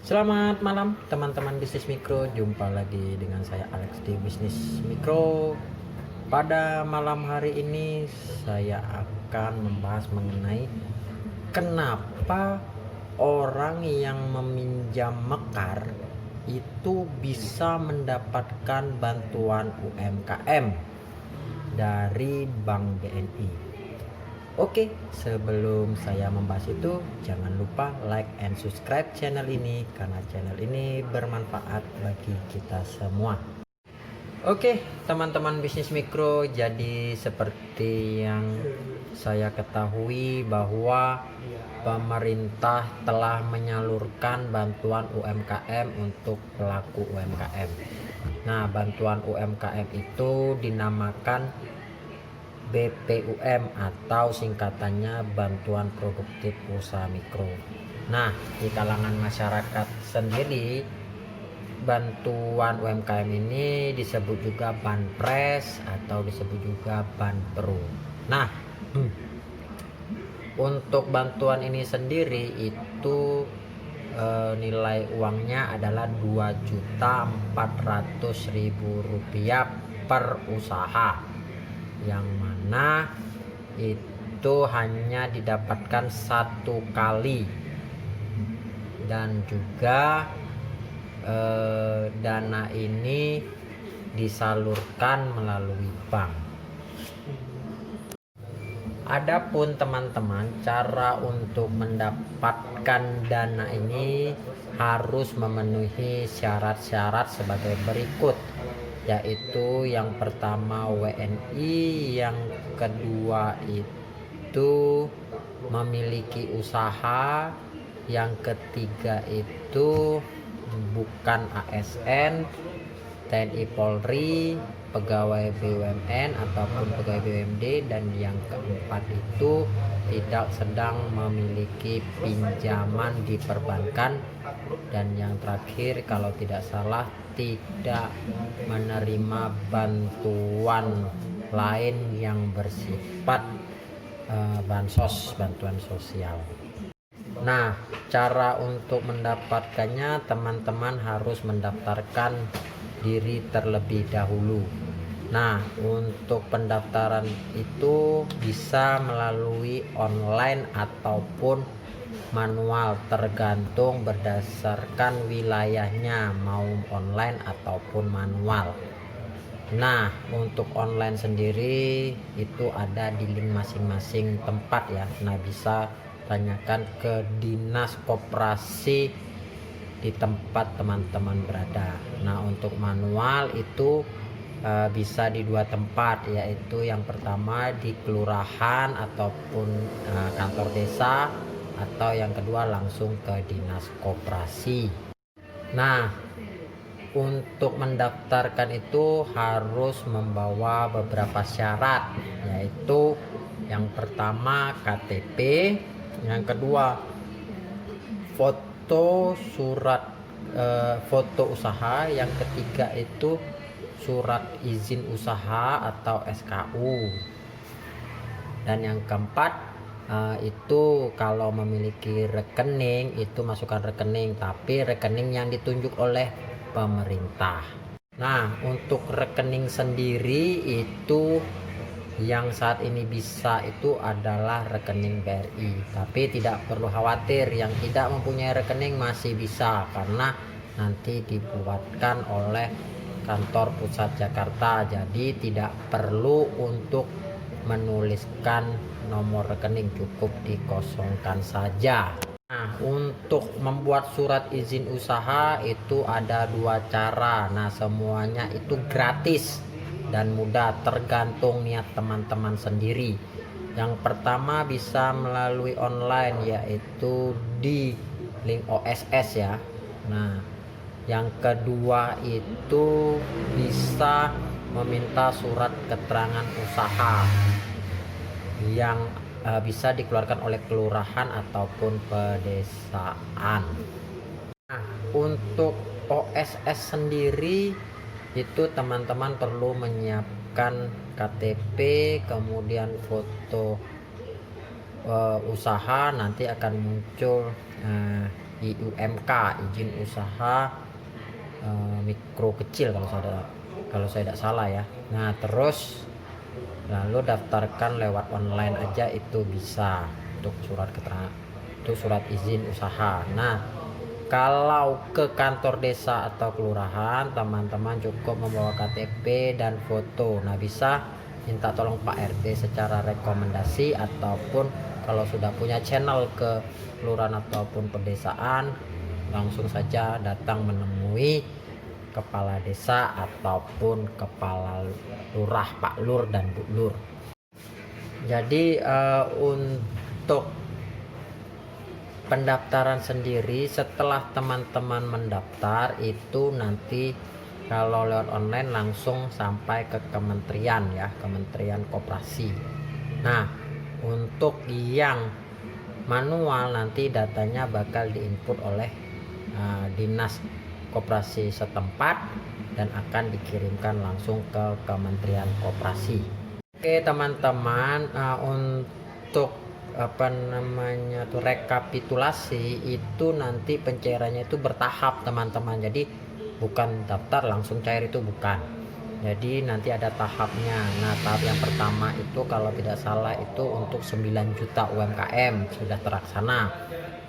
Selamat malam teman-teman bisnis mikro, jumpa lagi dengan saya Alex di bisnis mikro. Pada malam hari ini saya akan membahas mengenai kenapa orang yang meminjam mekar itu bisa mendapatkan bantuan UMKM dari Bank BNI. Oke, sebelum saya membahas itu, jangan lupa like and subscribe channel ini karena channel ini bermanfaat bagi kita semua. Oke, teman-teman bisnis mikro, jadi seperti yang saya ketahui bahwa pemerintah telah menyalurkan bantuan UMKM untuk pelaku UMKM. Nah, bantuan UMKM itu dinamakan BPUM atau singkatannya Bantuan Produktif Usaha Mikro. Nah, di kalangan masyarakat sendiri, bantuan UMKM ini disebut juga Banpres atau disebut juga Banpro. Nah, untuk bantuan ini sendiri itu nilai uangnya adalah Rp2.400.000 per usaha, yang mana itu hanya didapatkan satu kali, dan juga dana ini disalurkan melalui bank. Adapun teman-teman, cara untuk mendapatkan dana ini harus memenuhi syarat-syarat sebagai berikut, yaitu yang pertama WNI, yang kedua itu memiliki usaha, yang ketiga itu bukan ASN, TNI Polri, pegawai BUMN ataupun pegawai BUMD, dan yang keempat itu tidak sedang memiliki pinjaman di perbankan, dan yang terakhir kalau tidak salah tidak menerima bantuan lain yang bersifat bansos, bantuan sosial. Nah, cara untuk mendapatkannya, teman-teman harus mendaftarkan diri terlebih dahulu. Nah, untuk pendaftaran itu bisa melalui online ataupun manual, tergantung berdasarkan wilayahnya, mau online ataupun manual. Nah, untuk online sendiri itu ada di link masing-masing tempat ya. Nah, bisa tanyakan ke dinas koperasi di tempat teman-teman berada. Nah, untuk manual itu bisa di dua tempat, yaitu yang pertama di kelurahan ataupun kantor desa, atau yang kedua langsung ke dinas koperasi. Nah, untuk mendaftarkan itu harus membawa beberapa syarat, yaitu yang pertama KTP, yang kedua foto surat foto usaha, yang ketiga itu surat izin usaha atau SKU, dan yang keempat itu kalau memiliki rekening itu masukkan rekening, tapi rekening yang ditunjuk oleh pemerintah. Nah, untuk rekening sendiri itu yang saat ini bisa itu adalah rekening BRI, tapi tidak perlu khawatir, yang tidak mempunyai rekening masih bisa karena nanti dibuatkan oleh kantor pusat Jakarta, jadi tidak perlu untuk menuliskan nomor rekening, cukup dikosongkan saja. Nah, untuk membuat surat izin usaha itu ada dua cara. Nah, semuanya itu gratis dan mudah, tergantung niat teman-teman sendiri. Yang pertama bisa melalui online, yaitu di link OSS ya. Nah, yang kedua itu bisa meminta surat keterangan usaha yang bisa dikeluarkan oleh kelurahan ataupun pedesaan. Nah, untuk OSS sendiri itu teman-teman perlu menyiapkan KTP, kemudian foto usaha, nanti akan muncul IUMK, izin usaha mikro kecil kalau saya tidak salah ya. Nah terus lalu daftarkan lewat online aja itu bisa untuk surat keterangan, itu surat izin usaha. Nah kalau ke kantor desa atau kelurahan, teman-teman cukup membawa KTP dan foto. Nah bisa minta tolong Pak RT secara rekomendasi, ataupun kalau sudah punya channel ke kelurahan ataupun pedesaan, langsung saja datang menemui kepala desa ataupun kepala lurah, Pak Lur dan Bu Lur. Jadi untuk pendaftaran sendiri, setelah teman-teman mendaftar itu nanti kalau lewat online langsung sampai ke kementerian ya, Kementerian Koperasi. Nah untuk yang manual nanti datanya bakal diinput oleh dinas koperasi setempat dan akan dikirimkan langsung ke Kementerian Koperasi. Oke teman-teman, untuk rekapitulasi itu nanti pencairannya itu bertahap teman-teman. Jadi bukan daftar langsung cair, itu bukan. Jadi nanti ada tahapnya. Nah tahap yang pertama itu kalau tidak salah itu untuk 9 juta UMKM sudah terlaksana.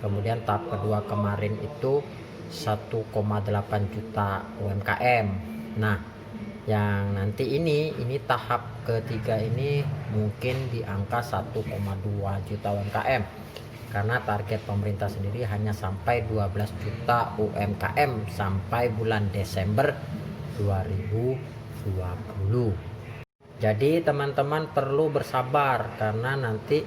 Kemudian tahap kedua kemarin itu 1,8 juta UMKM. Nah yang nanti ini tahap ketiga ini mungkin di angka 1,2 juta UMKM, karena target pemerintah sendiri hanya sampai 12 juta UMKM sampai bulan Desember 2020. Jadi teman-teman perlu bersabar karena nanti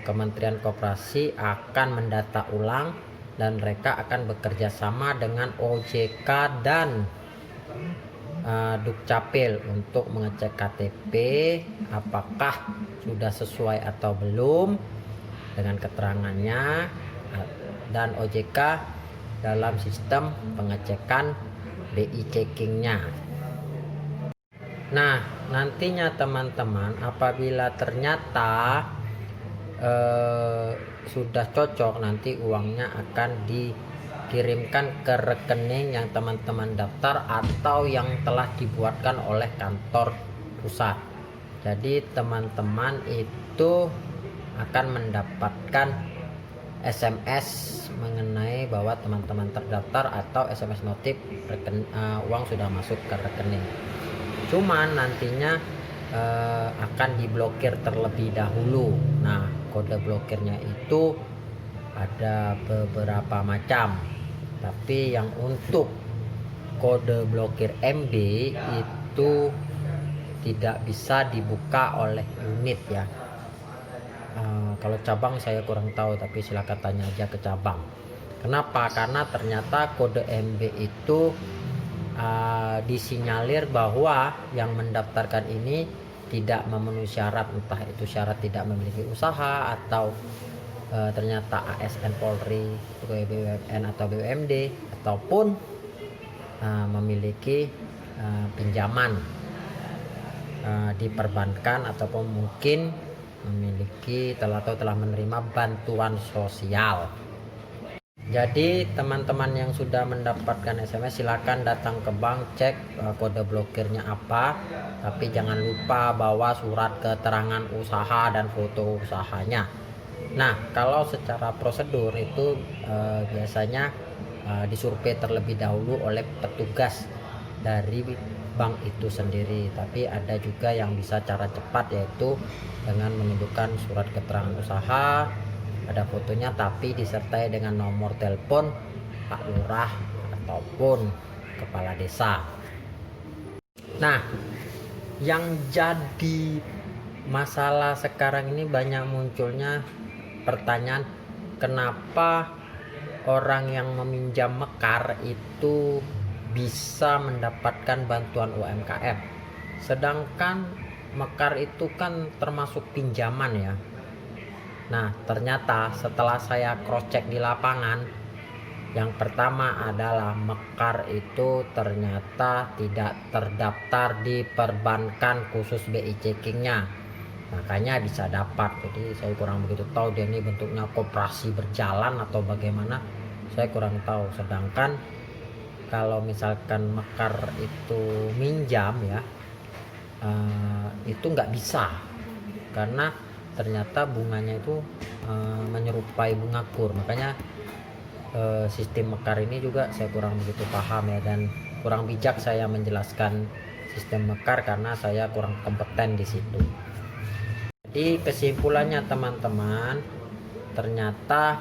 Kementerian Koperasi akan mendata ulang dan mereka akan bekerja sama dengan OJK dan Dukcapil untuk mengecek KTP apakah sudah sesuai atau belum dengan keterangannya, dan OJK dalam sistem pengecekan BI checkingnya. Nah nantinya teman-teman apabila ternyata sudah cocok, nanti uangnya akan dikirimkan ke rekening yang teman-teman daftar atau yang telah dibuatkan oleh kantor pusat. Jadi teman-teman itu akan mendapatkan SMS mengenai bahwa teman-teman terdaftar atau SMS notif uang sudah masuk ke rekening. Cuman nantinya akan diblokir terlebih dahulu. Nah kode blokirnya itu ada beberapa macam, tapi yang untuk kode blokir MB itu tidak bisa dibuka oleh unit ya. Kalau cabang saya kurang tahu, tapi silakan tanya aja ke cabang. Kenapa? Karena ternyata kode MB itu disinyalir bahwa yang mendaftarkan ini tidak memenuhi syarat, entah itu syarat tidak memiliki usaha atau ternyata ASN Polri, BUMN atau BUMD, ataupun memiliki pinjaman di perbankan, ataupun mungkin memiliki telah menerima bantuan sosial. Jadi teman-teman yang sudah mendapatkan SMS silakan datang ke bank, cek kode blokirnya apa, tapi jangan lupa bawa surat keterangan usaha dan foto usahanya. Nah kalau secara prosedur itu biasanya disurvei terlebih dahulu oleh petugas dari bank itu sendiri, tapi ada juga yang bisa cara cepat, yaitu dengan menunjukkan surat keterangan usaha, ada fotonya tapi disertai dengan nomor telepon Pak Lurah ataupun kepala desa. Nah yang jadi masalah sekarang ini banyak munculnya pertanyaan, kenapa orang yang meminjam mekar itu bisa mendapatkan bantuan UMKM, sedangkan mekar itu kan termasuk pinjaman ya. Nah ternyata setelah saya cross check di lapangan, yang pertama adalah mekar itu ternyata tidak terdaftar di perbankan khusus BI checkingnya, makanya bisa dapat. Jadi saya kurang begitu tahu dia ini bentuknya koperasi berjalan atau bagaimana, saya kurang tahu. Sedangkan kalau misalkan mekar itu minjam ya, itu nggak bisa, karena ternyata bunganya itu menyerupai bunga kur. Makanya sistem mekar ini juga saya kurang begitu paham ya, dan kurang bijak saya menjelaskan sistem mekar karena saya kurang kompeten di situ. Jadi kesimpulannya teman-teman, ternyata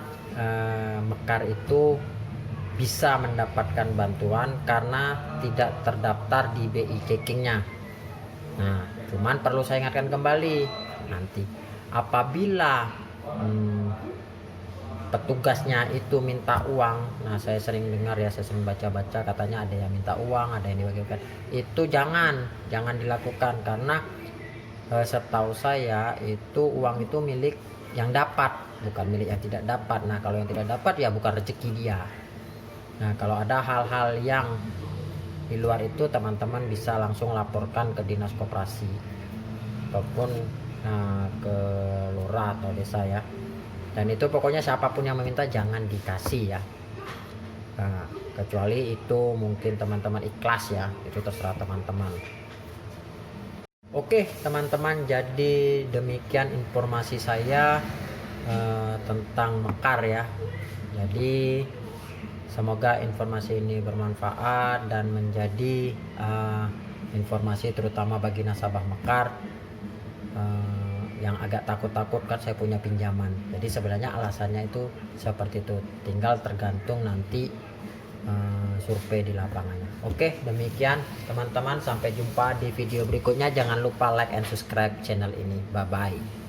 mekar itu bisa mendapatkan bantuan karena tidak terdaftar di BI Checkingnya. Nah, cuman perlu saya ingatkan kembali, nanti apabila petugasnya itu minta uang, nah saya sering dengar ya, saya sering baca-baca katanya ada yang minta uang, ada yang dibagikan, itu jangan dilakukan, karena setahu saya itu uang itu milik yang dapat, bukan milik yang tidak dapat. Nah kalau yang tidak dapat ya bukan rezeki dia. Nah kalau ada hal-hal yang di luar itu, teman-teman bisa langsung laporkan ke dinas koperasi ataupun ke lurah atau desa ya. Dan itu pokoknya siapapun yang meminta jangan dikasih ya. Nah, kecuali itu mungkin teman-teman ikhlas ya, itu terserah teman-teman. Oke teman-teman, jadi demikian informasi saya tentang mekar ya. Jadi semoga informasi ini bermanfaat dan menjadi informasi terutama bagi nasabah mekar yang agak takut-takut kan saya punya pinjaman. Jadi sebenarnya alasannya itu seperti itu, tinggal tergantung nanti survei di lapangannya. Oke, demikian teman-teman, sampai jumpa di video berikutnya. Jangan lupa like and subscribe channel ini. Bye bye.